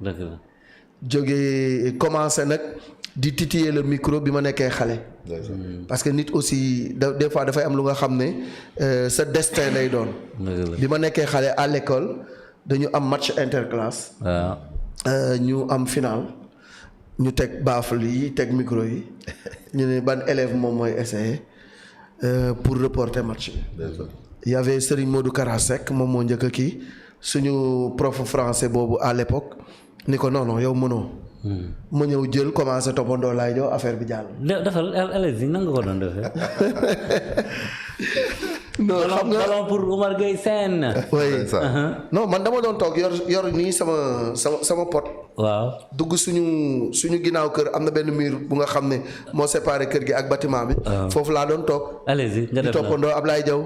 dëgg la. jógee commencé nag di titiller le micro bi ma nekkee xale. parce que nit aussi des fois dafay am lu nga xam ne sa destin lay doon. bi ma nekkee xale à l'école dañu am match interclasse. waaw. ñu am final ñu teg baafle yi teg micro yi ñu ne ban élève moom mooy essayer pour reporter match bi. y avait Serigne Modou Karasek moom moo njëkk a kii suñu prof français boobu à l'époque ni ko non yow mënoo. ma ñëw jël commencé toppandoo laay jox affaire bi jàll. defal élèves yi nan nga ko doon defee. non xam nga ballon pour Oumar Gueye Sène. oui non man dama doon toog yor nii sama pot. waaw dugg suñu ginnaaw kër am na benn mur bu nga xam ne moo séparé kër gi ak bâtiment bi. foofu laa doon toog. allez-y nga def di toppandoo Ablaye Diaw.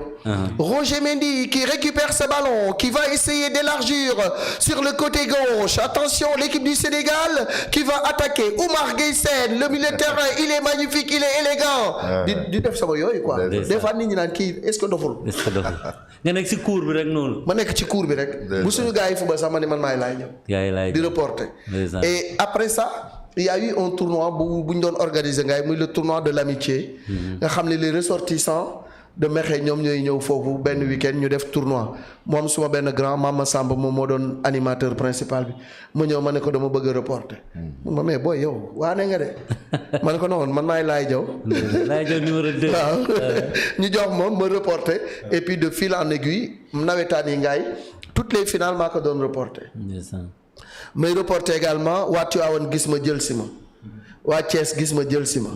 Roger Mendy qui récupère ce ballon qui va essayer d'élargir sur le côté gauche attention l'équipe du Sénégal qui va attaquer Oumar Gueye Sène le milieu de terrain il est magnifique il est élégant. di def sama yooyu quoi. des fois nit ñi naan kii est-ce que doful. nga nekk ci cour bi rek noonu. ma nekk ci cour bi rek. bu suñu gars yi football sax ma ne man maay laay ñëw. di reporter. Et après ça il y a eu un tournoi bu ñu doon organiser ngay muy le tournoi de l'amitié. nga xam ne les ressortissants de Mekhe ñoom ñooy ñëw foofu benn week-end ñu def tournoi moom suma benn grand Mama Samba moom moo doon animateur principal bi ma ñëw ma ne ko dama bëgg a reporter. ma mais booy yow waane nga de ma ne ko non man maay Laye Diaw. Laye Diaw numéro 2. waaw ñu jox moom ma reporter et puis de fil en aiguille nawetaan yi ngaay toutes les finales maa ko doon reporter. may reporter également waa Tivaouane gis ma jël si ma waa Thiès gis ma jël si ma.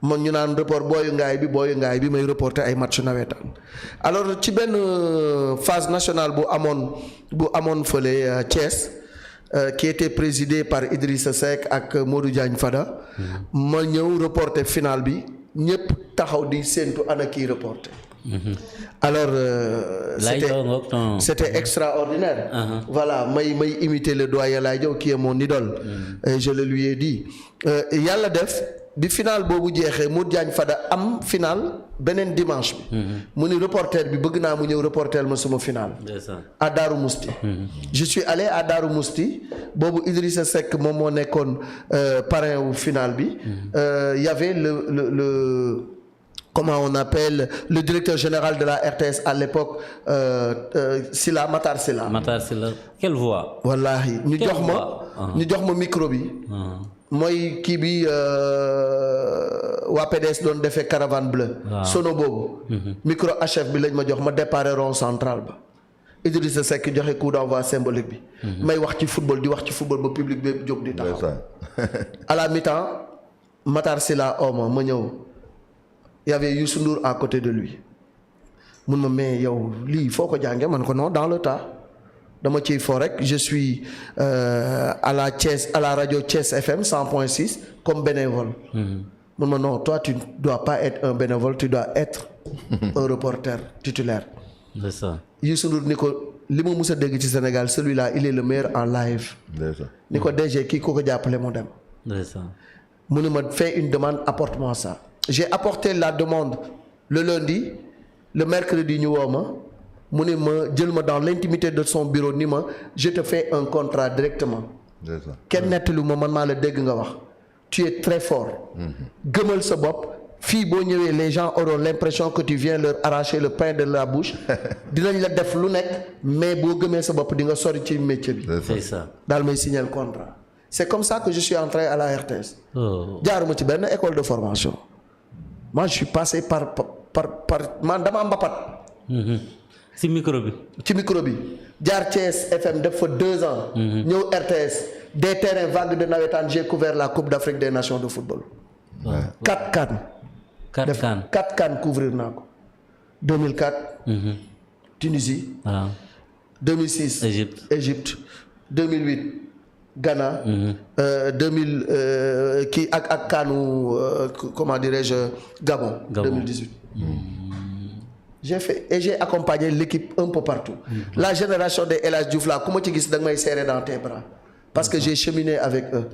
man ñu naan report booyu ngaay bi may reporter ay match nawetaan alors ci benn phase nationale bu amoon fële Thiès qui était présidé par Idrissa Seck ak Modou Diagne Fada ma ñëw reporter finale bi ñëpp taxaw di séentu ana kii reporter. Alors c'était extraordinaire. Voilà may imiter le doyen Laye Diaw qui est mon idole. Et je le lui ai dit yàlla def bi final boobu jeexee Modou Diagne Fada am final beneen dimanche bi. mu ni reporter bi bëgg naa mu ñëw reporter ma suma final. à Darou Mousti. je suis allé à Darou Mousti boobu Idrissa Seck moom moo nekkoon parrain wu final bi. y avait le comment on appelle le directeur général de la RTS à l'époque Silla Matar Silla. Quelle voix. Wallahi ñu jox ma micro bi. mooy kii bi waa PDS doon defee caravane bleue. sono boobu. micro HF bi lañ ma jox ma déparé rond central ba. Idrissa Seck joxe coup d'envoi symbolique bi. may wax ci football di wax ci football ba public bi jóg di taxaw. à la mi-temps Matar Silla ooma ma ñëw. Il y avait Youssou Ndour à côté de lui mun ma mais yow lii foo ko jàngee man ko non dans le tas dama ciy fo rek je suis à la radio Thiès FM 100.6 comme bénévole. mun ma non toi tu dois pas être un bénévole tu dois être un reporter titulaire. C'est ça. Youssou Ndour ni ko li ma mus a dégg ci Sénégal celui-là il est le meilleur en live. ni ko DG kii ko jàppale mu dem. mu ne ma fais une demande apporte-moi ça. J'ai apporté la demande le lundi le mercredi ñu woo ma mu ne ma jël ma dans l'intimité de son bureau ni ma je te fais un contrat directement. kenn nettalu ma man maa la dégg nga wax. tu es très fort. gëmal sa bopp fii boo ñëwee les gens auront l'impression que tu viens leur arracher le pain de la bouche dinañ la def lu nekk mais boo gëmee sa bopp di nga sori ci métier bi. C'est ça. daal may signer le contrat. C'est comme ça que je suis entré à la RTS. jaaruma ci benn école de formation. moi je suis passé par man dama mbapat. ci micro bi. jaar Thiès FM def fa 2 ans. ñëw RTS des terrains vagues de navétane j'ai couvert la Coupe d'Afrique des Nations de football. 4 CAN couvrir naa ko. 2004. Tunisie. 2006. Égypte 2008. Ghana. 2000 kii ak kaanu comment dirais-je Gabon. 2018. J'ai accompagné l'équipe un peu partout. La génération de El Hadj Diouf là ku ma ci gis da nga may serrer dans tes bras parce que j'ai cheminé avec eux.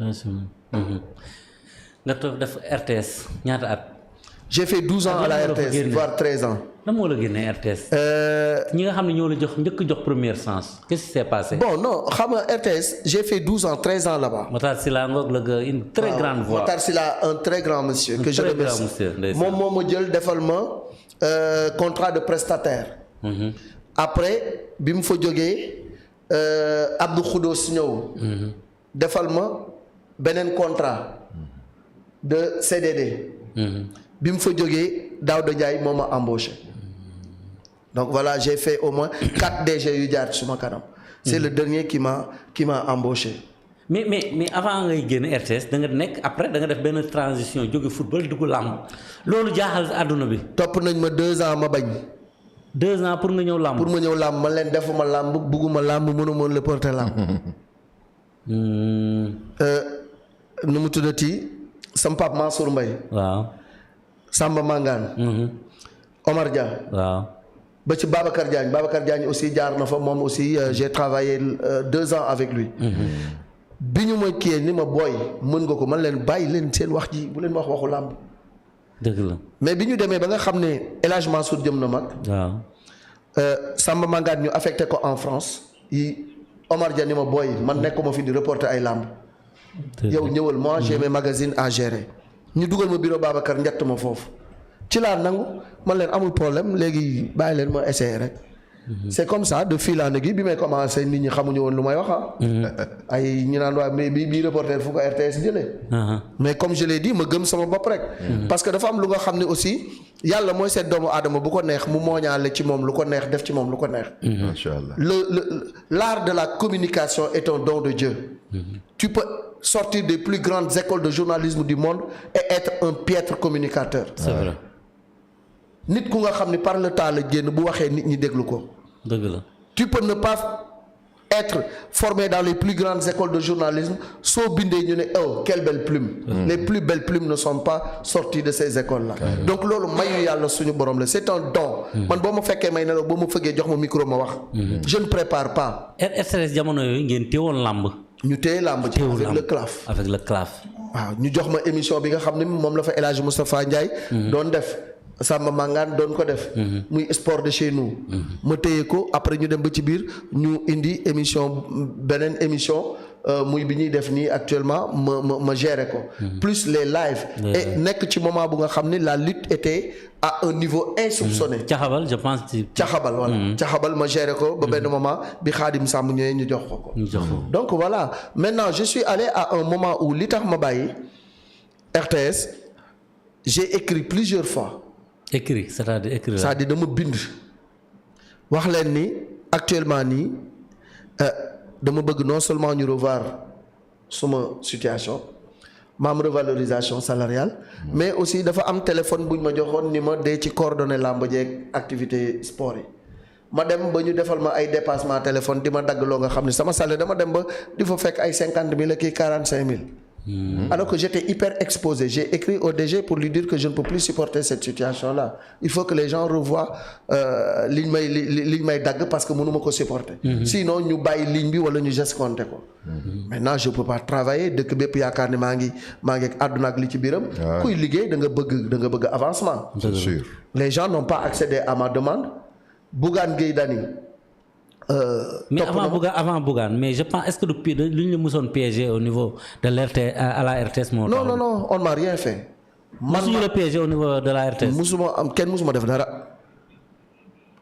nga toog def RTS ñaata at. J'ai fait 12 ans à la RTS voire 13 ans. lan moo la génnee RTS. ñi nga xam ne ñoo la jox première chance qu'est-ce qui s'est passé. bon non xam nga RTS j'ai fait 12 ans 13 ans là-bas. Matar Sylla ngoog la ga une très grande voix. Matar Sylla un très grand monsieur. que je remercie moom moo ma jël defal ma contrat de prestataire. après bi mu fa jógee Abdou Khoudos ñëw. defal ma beneen contrat de CDD. bi mu fa jógee Daouda Ndiaye moo ma embauché. donc voilà j'ai fait au moins 4 DG yu jaar suma kanam. c'est le dernier qui m'a embauché. mais avant ngay génn RTS da nga nekk après da nga def benn transition jóge football dugg làmb loolu jaaxal àdduna bi. topp nañ ma 2 ans ma bañ. 2 ans pour nga ñëw làmb. pour ma ñëw làmb ma leen defuma làmb bugguma làmb mënuma le porter làmb. nu mu tuddati sama pap Mansour Mbaye. waaw. Samba Mangane. Omar Dia. waaw. ba ci Babacar Diagne aussi jaar na fa moom aussi j'ai travaillé 2 ans avec lui. bi ñu ma kii ni ma booy mën nga ko man leen bàyyi leen seen wax ji bu leen wax waxu làmb. dëgg la mais bi ñu demee ba nga xam ne El Hadj Mansour jëm na mag. waaw. Samba Mangane ñu affecté ko en France yi Omar Dia ni ma booy man nekkuma fi di reporter ay làmb. yow ñëwal moi j'ai mes magazines à gérer. ñu dugal ma bureau Babacar njett ma foofu. ci laa nangu man leen amul problème léegi bàyyi leen ma essayer rek. c'est comme ça de fil en aiguille bi may commencé nit ñi xamuñu woon lu may wax ay ñu naan waa mais bii reporter fu ko RTS jëlee. mais comme je l'ai dit ma gëm sama bopp rek. parce que dafa am lu nga xam ne aussi yàlla mooy seet doomu aadama bu ko neex mu mooñaale ci moom lu ko neex def ci moom lu ko neex. macha allah l'art de la communication est un don de Dieu. Tu peux sortir des plus grandes écoles de journalisme du monde et être un piètre communicateur. C'est vrai. nit ku nga xam ne par le temps la génn bu waxee nit ñi déglu ko. dëgg la. tu peux ne pas être formé dans les plus grandes écoles de journalisme soo bindee ñu ne oh quelle belle plume. Les plus belles plumes ne sont pas sorties de ces écoles là. donc loolu mayu yàlla suñu borom la c'est un don. man boo ma fekkee may nelaw boo ma fëggee jox ma micro ma wax. je ne prépare pas. RTS jamono yooyu ngeen teewoon làmb. ñu téye làmb ci avec le CLAF. avec le CLAF. waaw ñu jox ma émission bi nga xam ne moom la fa El Hadj Moustapha Ndiaye. doon def. Samba Mangane doon ko def. muy sport de chez nous. ma téye ko après ñu dem ba ci biir ñu indi émission beneen émission muy bi ñuy def nii actuellement ma gérer ko. plus les lives. et nekk ci moment bu nga xam ne la lutte était à un niveau insoupçonné. caxabal je pense. caxabal voilà. caxabal ma gérer ko ba benn moment bi Khadim Samb ñëwee ñu jox ko. donc voilà maintenant je suis allé à un moment où li tax ma bàyyi RTS j'ai écrit plusieurs fois. écrit c'est-à-dire écrit. c'est-à-dire dama bind wax leen ni actuellement nii dama bëgg non seulement ñu revoir suma situation maam revalorisation salariale mais aussi dafa am téléphone buñ ma joxoon ni ma dee ci coordonnées làmb jeeg activité sport yi ma dem ba ñu defal ma ay dépassement téléphone di ma dagg loo nga xam ne sama salaire dama dem ba di fa fekk ay 50 000 ak 45 000. Alors que j'étais hyper exposé. J'ai écrit au DG pour lui dire que je ne peux plus supporter cette situation-là. Il faut que les gens revoient liñ may dagg parce que mënuma ko supporter. Sinon ñu bàyyi ligne bi wala ñu escompté ko. Maintenant je peux pas travailler dëkk bépp yaakaar ne maa ngi àdduna ak li ci biiram. kuy liggéey da nga bëgg avancement. C'est sûr. Les gens n'ont pas accédé à ma demande. Bougane Gueye Dany. mais avant Bougane mais je pense est-ce que depuis lu ñu mësoon piégé au niveau de l'RT à la RTS moo tax. non on m'a rien fait. mësuñu la piégé au niveau de la RTS. kenn musuma def dara.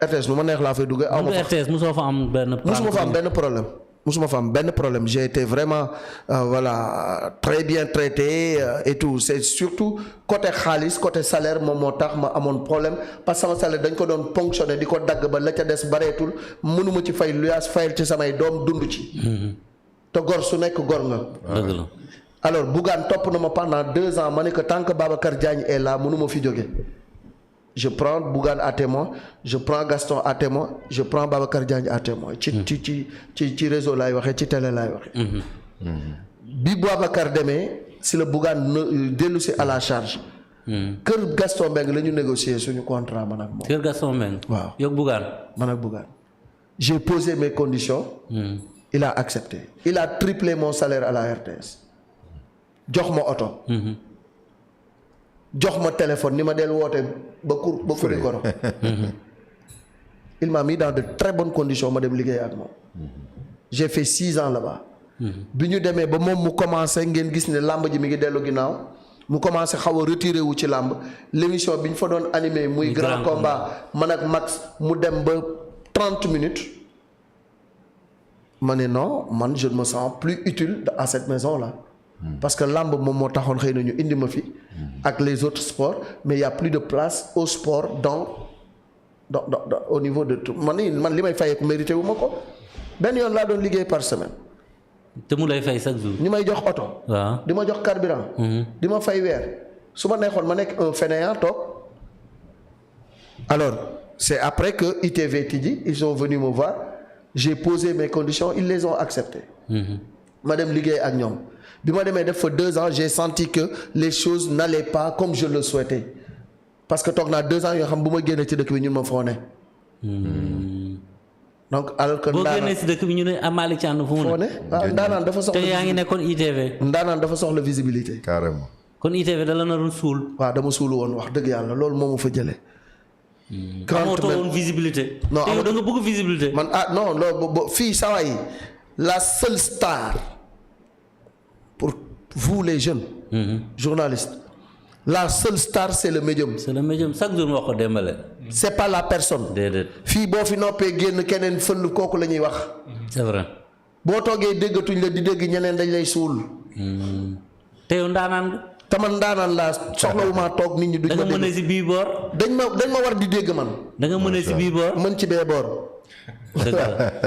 RTS nu ma neex laa fay duggee. aw ma fa RTS musoo fa am benn. musuma fa am benn problème j'ai été vraiment voilà très bien traité et tout c'est surtout côté xaalis côté salaire moom moo tax ma amoon problème parce que sama salaire dañ ko doon ponctionné di ko dagg ba la ca des bareetul mënuma ci fay luyaas fayal ci samay doom dund ci. te gor su nekk gor nga. dëgg la. alors Bougane topp na ma pendant 2 ans ma ne que tant que Babacar Diagne est là mënuma fi jóge. je prends Bougane à témoin je prends Gaston à témoin je prends Babacar Diagne à témoin. ci réseau laay waxee ci télé laay waxee. bi Babacar demee si la Bougane dellu si à la charge. kër Gaston Mbengue la ñu négocier suñu contrat man ak moom. kër Gaston Mbengue. waaw yow Bougane. man ak Bougane. j'ai posé mes conditions. il a accepté. il a triplé mon salaire à la RTS. jox ma oto. jox ma téléphone ni ma del woote ba Koulikoro. Il m'a mis dans de très bonnes conditions ma dem liggéey ak moom. J'ai fait 6 ans là-bas. bi ñu demee ba moom mu commencé ngeen gis ne làmb ji mi ngi dellu ginnaaw mu commencé xaw a retiré wu ci làmb l'émission bi ñu fa doon animé muy grand combat man ak Max mu dem ba 30 minutes ma ne non man je ne me sens plus utile à cette maison là. Parce que làmb moom moo taxoon xëy na ñu indi ma fi. ak les autres sports mais il y a plus de place au sport dans au niveau de tout man li may fayeeku mérité wu ma ko benn yoon laa doon liggéey par semaine. te mu lay fay chaque jour. ñu may jox oto. waaw di ma jox carburant. di ma fay weer su ma neexoon ma nekk un fainéant toog. alors c'est après que ITV tijji ils sont venus me voir j'ai posé mes conditions ils les ont acceptées. ma dem liggéey ak ñoom bi ma demee def fa 2 ans j'ai senti que les choses n'allaient pas comme je le souhaitais parce que toog naa 2 ans yoo xam bu ma génnee ci dëkk bi ñun ma foo ne. donc alors que boo génnee si dëkk bi ñu ne Malick Thiandoum fu mu ne. waaw ndaanaan dafa soxla. te yaa ngi nekkoon ITV. ndaanaan dafa soxla visibilité. carrément. kon ITV da la naroon suul. waaw dama suulu woon wax dëgg yàlla loolu moo ma fa jëlee. amoo woon visibilité. non te yow da nga bëgg visibilité. man non loolu fii saa yi la seule star pour vous les jeunes. journalistes. la seule star c'est le médium. c'est le médium chaque jour wax ko Dembélé. c'est pas la personne. déedéet. fii boo fi noppee génn keneen fël kooku la ñuy wax. c'est vrai. boo toogee déggatuñ la di dégg ñeneen dañ lay suul. te yow ndaanaan nga. te man ndaanaan laa soxlawuma toog nit ñi duñ ma dégg. da nga mën a si bii boor. dañ ma war di dégg man. da nga mën a si bii boor. mën ci bee boor.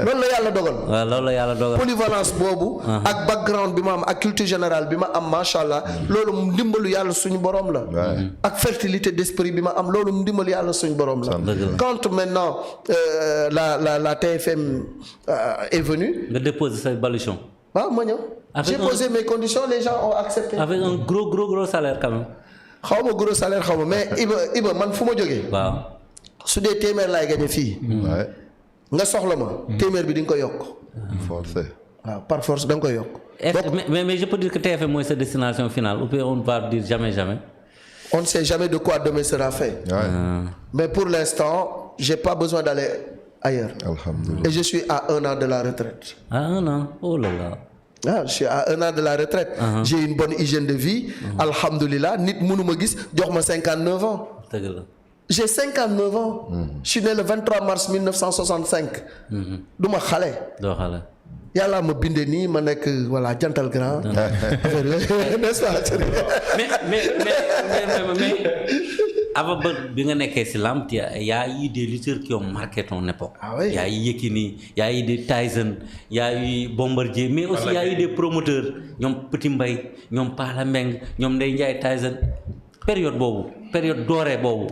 loolu la yàlla dogal. waaw loolu la yàlla dogal. polyvalence boobu. ak background bi ma am ak culture générale bi ma am macha allah. loolu ndimbalu yàlla suñu borom la. ak fertilité d'esprit bi ma am loolu ndimbalu yàlla suñu borom la. quand maintenant la TFM est venue. nga déposer say baluchon. waaw ma ñëw. j'ai posé mes conditions les gens ont accepté. avec un gros salaire quand même. xaw ma gros salaire xaw ma mais Iba man fu ma jógee. waaw. su dee téeméer laay gagné fii. nga soxla ma. téeméer bi di nga ko yokk. forcé. waaw par force da nga koy yokk. mais je peux dire que TFM mooy sa destination finale ou bien on va dire jamais. on ne sait jamais de quoi demain sera fait. Mais pour l'instant j'ai pas besoin d'aller ailleurs. Alhamdulillah. Et je suis à 1 an de la retraite. À 1 an, oh là là. Je suis à 1 an de la retraite. J'ai une bonne hygiène de vie. Alhamdulillah nit mënu ma gis jox ma 59 ans. dëgg la. J'ai 59 ans. Je suis né le 23 mars 1965. du ma xale. doo xale. yàlla ma bindee nii ma nekk voilà jantal grand. n'est-ce pas. mais avant bi nga nekkee si lamb y a eu des lutteurs qui ont marqué ton époque. Ah oui. Y a eu Yékini y a eu des Tyson y a eu Bombardier mais aussi y a eu des promoteurs ñoom Petit Mbaye ñoom Pala Mbeng ñoom Ndeye Ndiaye Tyson période dorée boobu.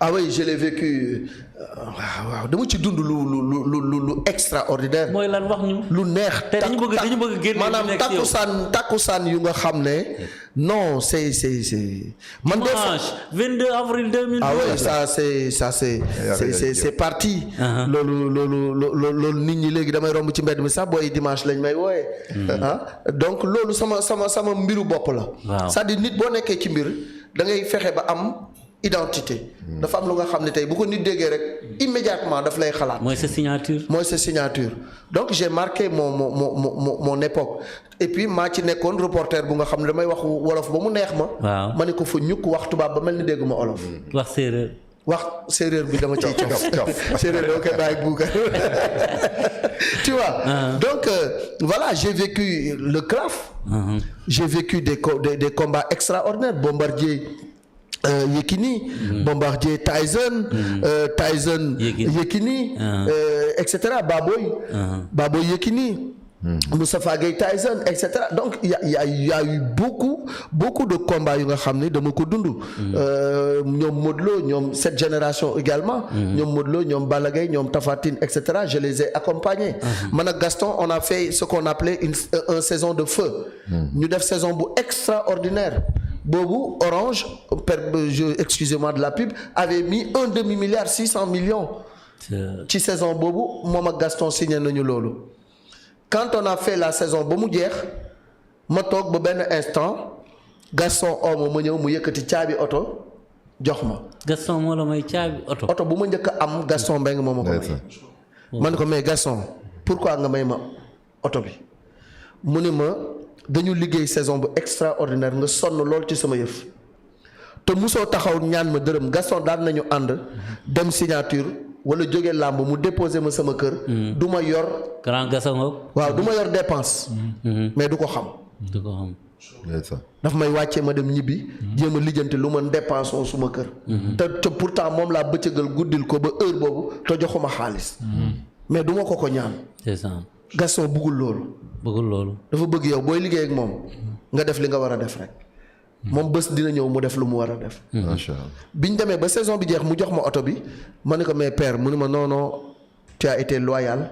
Ah oui je l'ai vécu waaw dama ci dund lu extraordinaire. mooy lan wax ñu. lu neex. te dañu bëgg génne maanaam takkusaan yu nga xam ne non c'est man. dimanche 22 avril 2012. ah oui c'est parti. loolu nit ñi léegi damay romb ci mbedd mi sax booy dimanche lañ may wooyee. donc loolu sama mbiru bopp la. waaw c'est-à-dire nit boo nekkee ci mbir da ngay fexe ba am. identité. dafa am lu nga xam ne tey bu ko nit déggee rek immédiatement daf lay xalaat. mooy sa signature. donc j'ai marqué mon époque et puis maa ci nekkoon reporter bu nga xam ne damay wax wolof ba mu neex ma. waaw ma ne ko fa ñukk wax tubaab ba mel ni dégguma olof. wax séeréer bi dama ciy cof séeréer doo koy bàyyi buukar tu vois. donc voilà j'ai vécu le CLAF. j'ai vécu des combats extraordinaires Bombardier. Yékini, Bombardier Tyson, Tyson Yékini, etc. Baboy Yékini, Moustapha Gueye Tyson, etc. Donc il y a eu beaucoup de combats yu nga xam ne dama ko dund. ñoom Modou Lo ñoom cette génération également. ñoom Modou Lo ñoom Balla Gaye ñoom Tapha Tine etc. je les ai accompagnés. man ak Gaston on a fait ce qu'on appelait une saison de feu. ñu def saison bu extraordinaire. boobu Orange excusez-moi de la pub avait mis 1 demi-milliard 600 millions ci saison boobu moom ak Gaston signé nañu loolu quand on a fait la saison ba mu jeex ma toog ba benn instant Gaston omo ma ñëw mu yëkkati caabi oto jox ma. Gaston moo la may caabi oto. oto bu ma njëkk a am Gaston Mbengue moo ma ko may. man ko mais Gaston pourquoi nga may ma oto bi mu ni ma dañu liggéey saison bu extraordinaire nga sonn lool ci sama yëf te musoo taxaw ñaan ma dërëm. Gaston daan nañu ànd dem signature wala jóge làmb mu déposé ma sama kër. du ma yor. grand Gaston waaw du ma yor dépense. mais du ko xam. du ko xam. daf may wàccee ma dem ñibbi. jéem a lijjanti lu ma dépense woon suma kër. te pourtant moom laa bëccëgal guddil ko ba heure boobu te joxuma xaalis. mais du ma ko ñaan. c'est ça. Gaston bëggul loolu. bëggul loolu. dafa bëgg yow booy liggéey ak moom nga def li nga war a def rek. moom bés dina ñëw mu def lu mu war a def. macha allah. biñ demee ba saison bi jeex mu jox ma oto bi ma ne ko mais père mu ne ma non non tu as été loyal.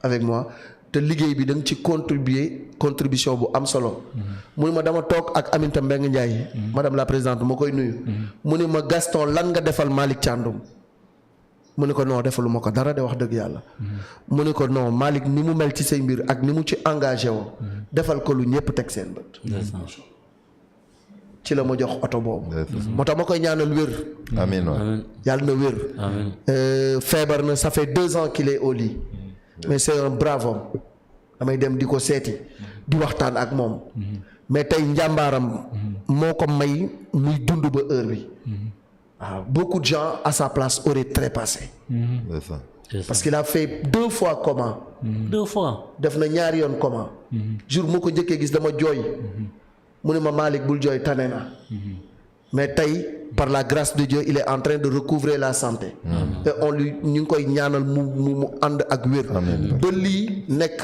avec moi. te liggéey bi da nga ci contribution bu am solo. mu ne ma dama toog ak Aminata Mbengue Ndiaye. madame la présidente ma koy nuyu. mu ne ma Gaston lan nga defal Malick Thiandoum. mu ne ko non defaluma ko dara de wax dëgg yàlla. mu ne ko non Malick ni mu mel ci say mbir ak ni mu ci engagé woo. defal ko lu ñëpp teg seen bët. ci la ma jox oto boobu. moo tax ma koy ñaanal wér. amiin waay. yàlla na wér. feebar na ça fait 2 ans qu'il est au lit. mais c'est un brave homme damay dem di ko seeti di waxtaan ak moom mais tey njàmbaaram moo ko may muy dund ba heure bi waaw beaucoup de gens à sa place auraient trépassé parce qu'il a fait 2 fois coma. 2 fois. def na ñaari yoon coma. jour moo ko njëkkee gis dama jooy mu ne ma Malick bul jooy tane na mais tey par la grâce de Dieu il est en train de recouvrer la santé. te on lui ñu ngi koy ñaanal mu ànd ak wér. ba lii nekk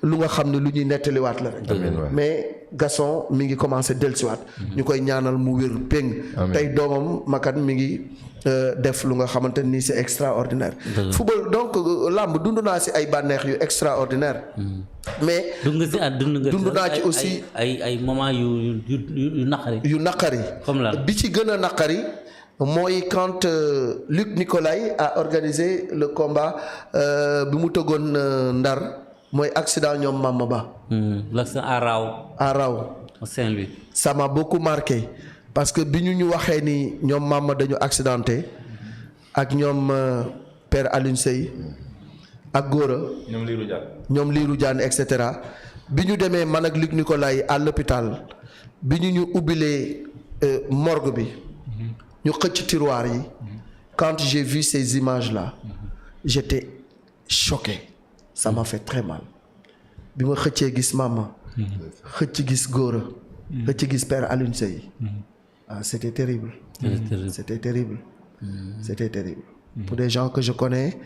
lu nga xam ne lu ñuy nettaliwaat la rek. mais Gaston mi ngi commencé dellusiwaat. ñu koy ñaanal mu wér péng. tey doomam Makan mi ngi def lu nga xamante ni c'est extraordinaire. football donc làmb dund naa si ay bànneex yu extraordinaire. mais dund naa ci aussi ay moment yu naqari. yu naqari. comme la bi ci gën a naqari mooy quand Luc Nicolaï a organisé le combat bi mu tëggoon Ndar mooy accident ñoom Mama Ba. l'accident à Raw. Saint-Louis. Ça m'a beaucoup marqué parce que bi ñu waxee ni ñoom Mama dañu accidenté ak ñoom Père Alioune Seye ak Gora. ñoom Lirou Diane et cetera bi ñu demee man ak Luc Nicolaï à l'hôpital bi ñu ubbilee morgue bi. ñu xëcc tiroir yi. quand j'ai vu ces images là. j'étais choqué. ça m'a fait très mal. bi ma xëccee gis Mama. xëcc gis Gora. xëcc gis Père Alioune Seye. ah c'était terrible. c'était terrible. c'était terrible. pour des gens que je connais.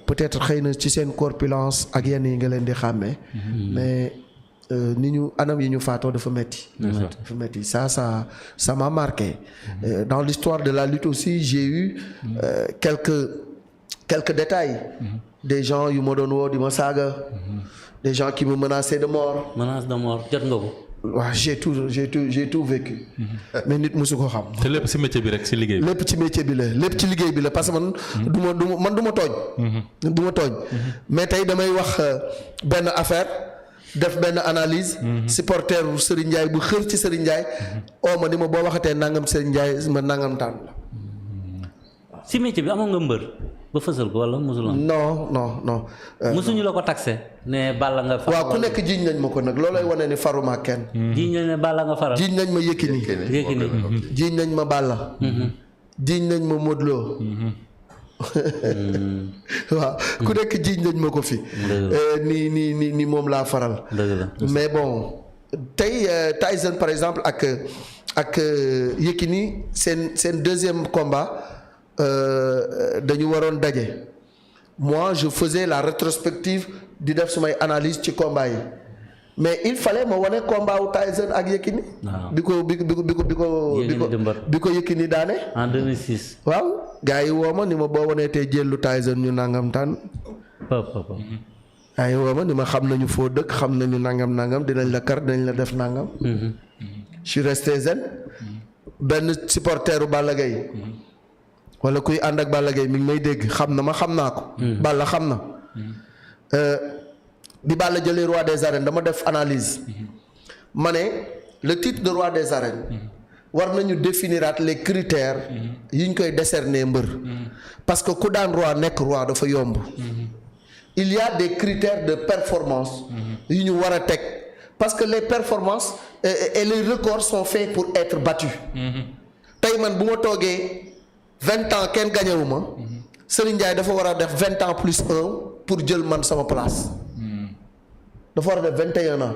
peut-être xëy na ci seen corpulence ak yenn yi nga leen di xàmmee. mais ni ñu anam yi ñu faatoo dafa metti. dafa metti ça m'a marqué. dans l'histoire de la lutte aussi j'ai eu quelques détails. des gens yu ma doon woo di ma saaga. des gens qui me menaçaient de mort. menace de mort jot nga ko. waaw j'ai tout vécu. mais nit mosu ko xam. te lépp ci métier bi rek ci liggéey bi. lépp ci métier bi la lépp ci liggéey bi la parce que man. du ma tooñ. du ma tooñ. mais tey damay wax benn affaire def benn analyse. supporter Serigne Ndiaye bu xër ci Serigne Ndiaye. oo ma ni ma boo waxatee nangam Serigne Ndiaye ma nangam tànn la. ci métier bi amoon nga mbër ba fësal ko wala mosul am. non. mosuñu la ko taxé ne Balla nga. waaw ku nekk jiiñ nañ ma ko nag loolay wane ni faruma kenn. jiiñ nañ ne Balla nga faral. jiiñ nañ ma Yékini. jiiñ nañ ma Balla. jiiñ nañ ma Modou Lo. waaw ku nekk jiiñ nañ ma ko fi. ni moom laa faral. mais bon tey Tyson par exemple ak Yékini seen deuxième combat. dañu waroon daje moi je faisais la rétrospective di def sumay analyse ci combat yi mais il fallait ma wane combat wu Tyson ak Yékini. bi ko Yékini daane. en 2006. waaw gars yi woo ma ni ma boo wanee tey jëllu Tyson ñu nangam tànn. gars yi woo ma ni ma xam nañu foo dëkk xam nañu nangam dinañ la kar dinañ la def nangam. je suis resté zen. benn supporteru Balla Gaye wala kuy ànd ak Balla Gaye mi ngi may dégg xam na ma xam naa ko. Balla xam na. bi Balla jëlee roi des arènes dama def analyse. ma ne le titre de roi des arènes war nañu définiraat les critères yi ñu koy décerner mbër parce que ku daan roi nekk roi dafa yomb il y a des critères de performance yu ñu war a teg parce que les performances et les records sont faits pour être battus tey man bu ma toogee 20 ans kenn gañewu ma Serigne Ndiaye dafa war a def 20 ans plus 1 pour jël man sama place dafa war a def 21 ans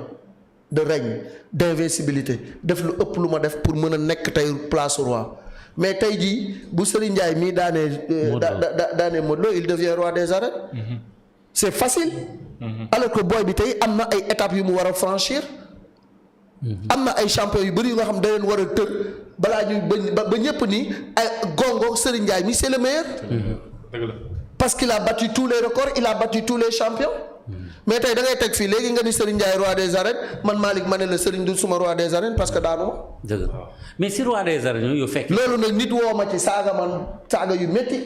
de règne d'invincibilité def lu ëpp lu ma def pour mën a nekk tey place roi mais tey jii bu Serigne Ndiaye mii daanee Modou Lo il devient roi des arènes c'est facile alors que booy bi tey am na ay étapes yu mu war a franchir am na ay champions yu bëri yu nga xam da leen war a tër balaa ñuy ba ñëpp ni ay gongo Serigne Ndiaye mi c'est le meilleur parce qu'il a battu tous les records il a battu tous les champions mais tey da ngay teg fii léegi nga ni Serigne Ndiaye roi des arènes man Malick ma ne la Serigne du suma roi des arènes parce que daanu ma. dëgg mais si roi des arènes yow fekk. loolu nag nit woo ma ci saaga yu métti.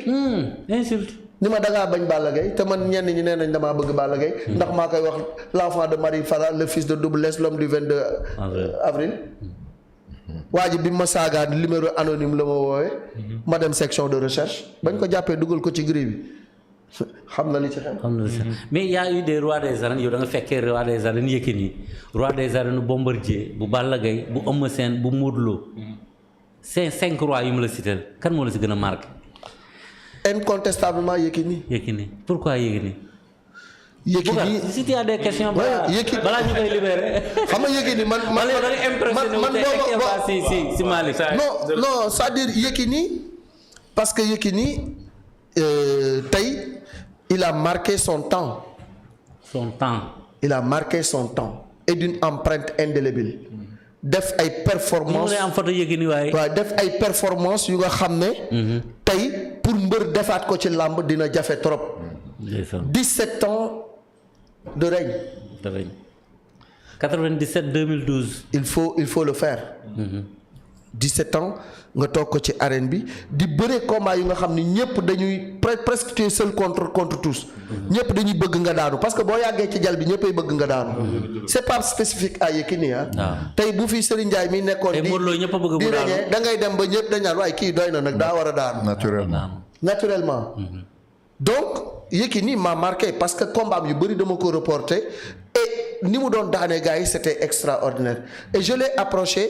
insulte. ni ma dangaa bañ Balla Gaye te man ñenn ñi nee nañ damaa bëgg Balla Gaye ndax maa koy wax l'enfant de Marie Fara le fils de Double Less l'homme du 22 avril. waa ji bi ma saagaa numéro anonyme la ma woowee. ma dem section de recherche bañ ko jàppee dugal ko ci grille bi. xam na li ci xew. mais y a eu des rois des arènes yow da nga fekkee roi des arènes Yékini roi des arènes Bombardier bu Balla Gaye bu Eumeu Sène bu Modou Lo cinq rois yu mu la cité kan moo la si gën a marqué. incontestablement Yékini. Pourquoi Yékini. Yékini si tu as des questions. balaa ñu koy libéré. xam nga Yékini man si Malick. non c'est-à-dire Yékini parce que Yékini tey. Il a marqué son temps. Il a marqué son temps et d'une empreinte indélébile. def ay performances waaw def ay performances yu nga xam ne. tey pour mbër defaat ko ci làmb dina jafe trop. 17 ans de règne. 97 2012. il faut le faire. 17 ans nga toog ko ci arène bi di bëre combat yu nga xam ni ñëpp dañuy presque tu es seul contre tous. ñëpp dañuy bëgg nga daanu parce que boo yàggee ci jal bi ñëppay bëgg nga daanu. c'est pas spécifique à Yékini tey bu fi Serigne Ndiaye mi nekkoon. di reñee da ngay dem ba ñëpp dañ naan waaye kii doy na nag daa war a daanu. naturellement. donc Yékini m'a marqué parce que combat yu bëri dama ko reporté et ni mu doon daanee gars yi c'était extraordinaire et je l'ai approché.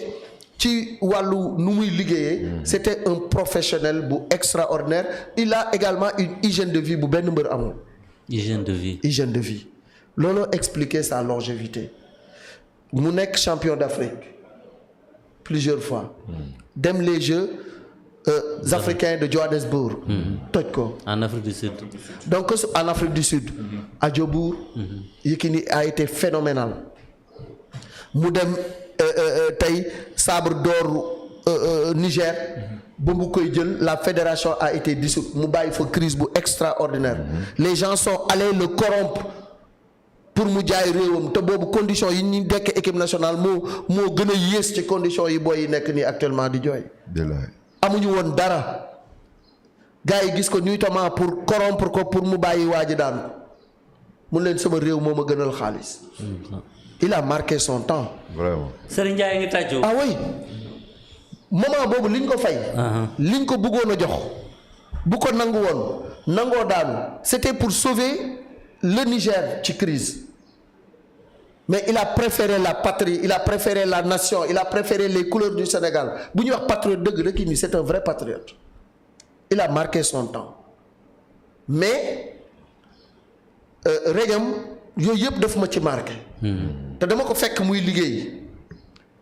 ci wàllu nu muy liggéeyee c'était un professionnel bu extraordinaire il a également une hygiène de vie bu benn mbër amul. hygiène de vie. looloo expliquer sa longévité mu nekk champion d'Afrique plusieurs fois. dem les Jeux africains de Johannesburg. toj ko. en Afrique du Sud. donc en Afrique du Sud. à Diobour. Yékini a été phénoménal mu dem. tey sabre d'or Niger ba mu koy jël la fédération a été dissoute mu bàyyi fa crise bu extraordinaire les gens sont allés le corrompre pour mu jaay réewam te boobu condition yi ñu dekk équipe nationale moo gën a yées ci condition yi booy yi nekk nii actuellement di jooy amuñu woon dara gars yi gis ko nuitamment pour corrompre ko pour mu bàyyi waa ji daan mun leen sama réew moo ma gënal xaalis. Il a marqué son temps. Vraiment. Serigne Ndiaye ngi tàccu. Ah oui moment boobu liñ ko fay. liñ ko bëggoon a jox bu ko nangu woon nangoo daanu c'était pour sauver le Niger ci crise mais il a préféré la patrie il a préféré la nation il a préféré les couleurs du Sénégal bu ñuy wax patriote dëgg rek ni c'est un vrai patriote il a marqué son temps mais régam yooyu yëpp daf ma ci marqué. te dama ko fekk muy liggéey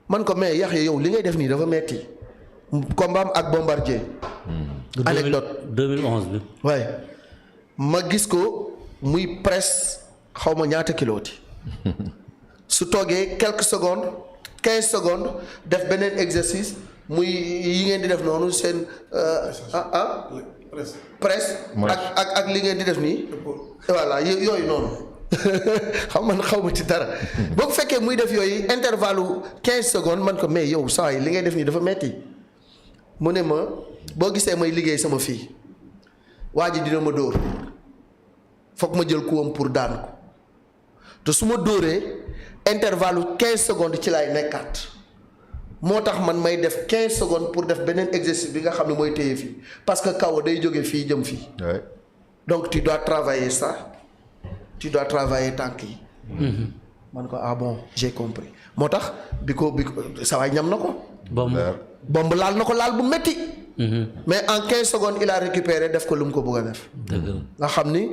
man ko mais Yaxya yow li ngay def nii dafa metti combat ak Bombardier. anecdote 2011 bi. waaye ma gis ko muy presse xaw ma ñaata kilooti su toogee quelques secondes 15 secondes def beneen exercice muy yi ngeen di def noonu seen presse ak li ngeen di def nii voilà yooyu noonu xaw ma ci dara boo ko fekkee muy def yooyu intervalle 15 secondes man ko mais yow saa yi li ngay def nii dafa metti mu ne ma boo gisee may liggéey sama fii waa ji dina ma dóor foog ma jël kuwam pour daan ko te su ma dóoree intervalle 15 secondes ci laay nekkaat moo tax man may def 15 secondes pour def beneen exercice bi nga xam ne mooy téye fii parce que kaw day jóge fii jëm fii. donc tu dois travailler ça tu dois travailler tànk yi. man ko ah bon j'ai compris moo tax bi ko sa waay ñam na ko. bomb laal na ko laal bu métti. mais en 15 secondes il a récupéré def ko lu mu ko bëgg a def. nga xam ni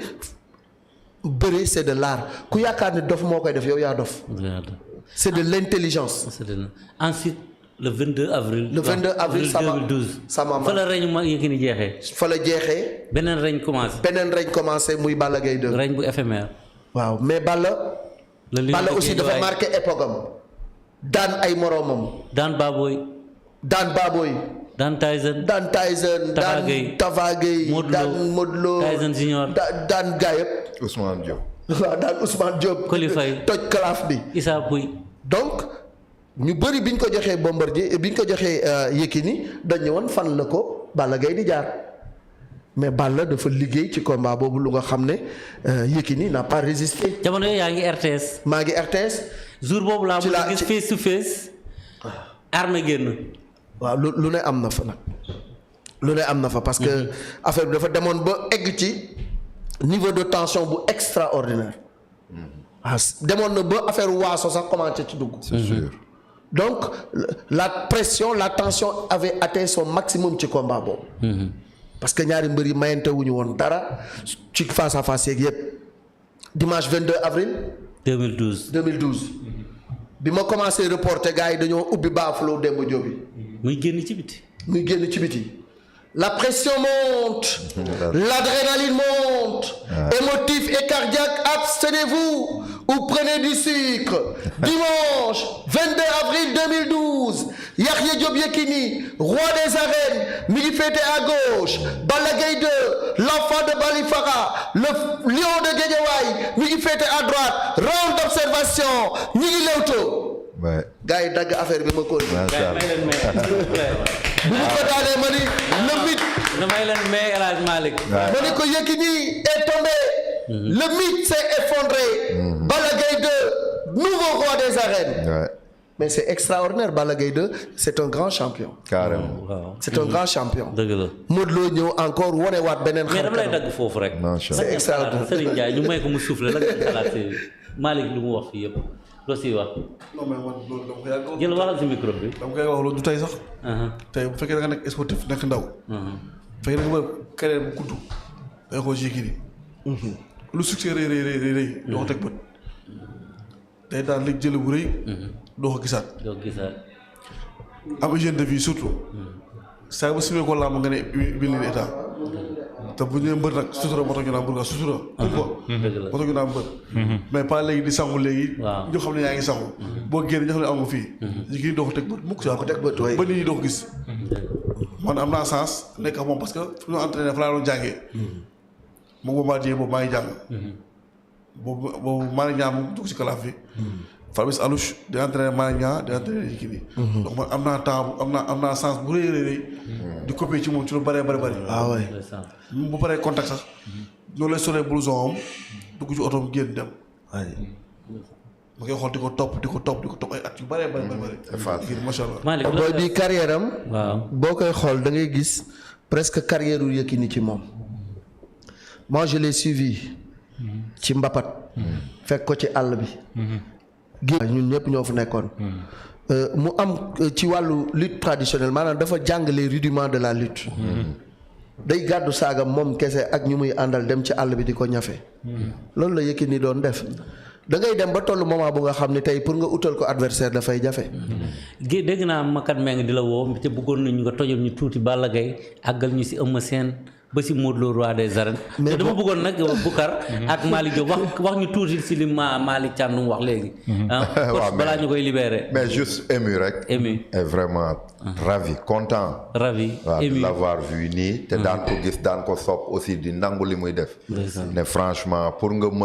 bëre c'est de l'art ku yaakaar ni dof moo koy def yow yaa dof. c'est de l'intelligence. Ensuite le 22 avril. le 22 avril 2012. sama fa la reñ ma Yékini jeexee. fa la jeexee. beneen reñ commencé. muy Balla Gaye 2. reñ bu éphémère. waaw mais Balla aussi dafa marqué époque am. daan ay moroomam. daan Baboy. daan Tyson. daan Tafa Gueye. daan Modou Lo. Tyson Junior. daan gaa yëpp. Ousmane Diop. waaw daan Ousmane Diop. Kolifay toj kalaaf bi. Issa Pouye. donc ñu bëri bi ñu ko joxee Bombardier bi ñu ko joxee Yékini dañu woon fan la ko Balla Gaye di jaar mais Balla dafa liggéey ci combat boobu lu nga xam ne Yékini n'a pas résisté. jamono yooyu yaa ngi RTS. maa ngi RTS. jour boobu laa mën a gis face to face. armée génn. waaw lu ne am na fa nag. lu ne am na fa parce que affaire bi dafa demoon ba egg ci niveau de tension bu extraordinaire. demoon na ba affaire waaso sax commencé ci dugg. c'est sûr. donc la pression la tension avait atteint son maximum ci combat boobu. parce que ñaari mbër yi mayante wuñu woon dara ci face à face yeeg yëpp. dimanche 22 avril. 2012. bi ma commencé reporter gars yi dañoo ubbi baafuloo Demba Diop bi. muy génn ci biti. La pression monte, l'adrénaline monte, émotif et cardiaque, abstenez-vous ou prenez du sucre. Dimanche 22 avril 2012, Yaxya Diop Yékini, roi des arènes, mi ngi féete à gauche, Balla Gaye 2, l'enfant de Balifara, le lion de Guédiawaye, mi ngi féete à droite, round d'observation, ñi ngi lewto. gars yi dagg affaire bi ma ko. macha allah bu mu ko daanee ma ni le mythe. damay leen may El Hadj Malick. ma ni ko Yékini est tombé. Le mythe s'est effondré. Balla Gaye 2 nouveau roi des arènes. mais c'est extraordinaire Balla Gaye 2 c'est un grand champion. carrément. c'est un grand champion. dëgg la. Modou Lo ñëw encore wanewaat beneen. mais dama lay dagg foofu rek. c'est extraordinaire Serigne Ndiaye ñu may ko mu souffler la nga xalaat si Malick lu mu wax fii yëpp loo siy wax. non mais man loolu dama koy yàgg. jël waxal si micro bi. dama koy wax loolu du tey sax. tey bu fekkee da nga nekk sportif nekk ndaw. bu fekkee da nga bëgg carrière bu gudd. da nga xool Yékini. lu succès rëy doo ko teg bët. tey daal léegi jël bu rëy. doo ko gisaat. am hygiène de vie surtout. saa bu simee ko làmb nga ne bil ni état. te bu ñu nee mbër nag sutura moo tax ñu naan mbër nga sutura. moo tax ñu naan mbër. mais pas léegi di sangu léegi. waaw ñu xam ne yaa ngi sangu. boo génn ñu xam ne amu fii. Yékini doo ko teg bët mukk saa ko teg bët ba nit ñi doo ko gis. man am naa sens nekk ak moom parce que fu ñu entraîné fa laa doon jàngee. moom Bombardier boobu maa ngi jàng. boobu maa ngi ñaan mu dugg ci kalaaf bi. Fabrice Alouche di entraîné maa ngi ñaan di entraîné Yékini. donc man am naa temps am naa sens bu rëy di copier ci moom ci lu bëree bëri. waaw waay. bu paree contact sax. noonu lay solee blouson am dugg ci oto génn dem. waay. ma koy xool di ko topp ay at yu bëree bëri. macha allah. booy bi carrière am. waaw boo koy xool da ngay gis presque carrière yu Yékini ci moom. moi je l'ai suivi. ci mbapat. fekk ko ci àll bi. ñun ñëpp ñoo fa nekkoon. mu am ci wàllu lutte traditionnelle maanaam dafa jàng les rudiments de la lutte. day gàddu saagam moom kese ak ñu muy àndal dem ci àll bi di ko ñafe. loolu la Yékini doon def. da ngay dem ba tollu moment bu nga xam ne tey pour nga utal ko adversaire dafay jafe. dégg naa Makat Meng di la woo te bëggoon nañu nga tojal ñu tuuti Balla Gaye àggal ñu si Eumeu Sène ba si Modou Lo roi des arènes. mais dama bëggoon nag Boucar ak Malick Diop wax ñu tuuti si li Malick Thiandoum wax léegi. waaw balaa ñu koy libérer. mais juste ému rek. ému et vraiment ravi content. ravi ému de l'avoir vu nii. te daan ko gis daan ko sopp aussi di nangu li muy def. ne franchement pour nga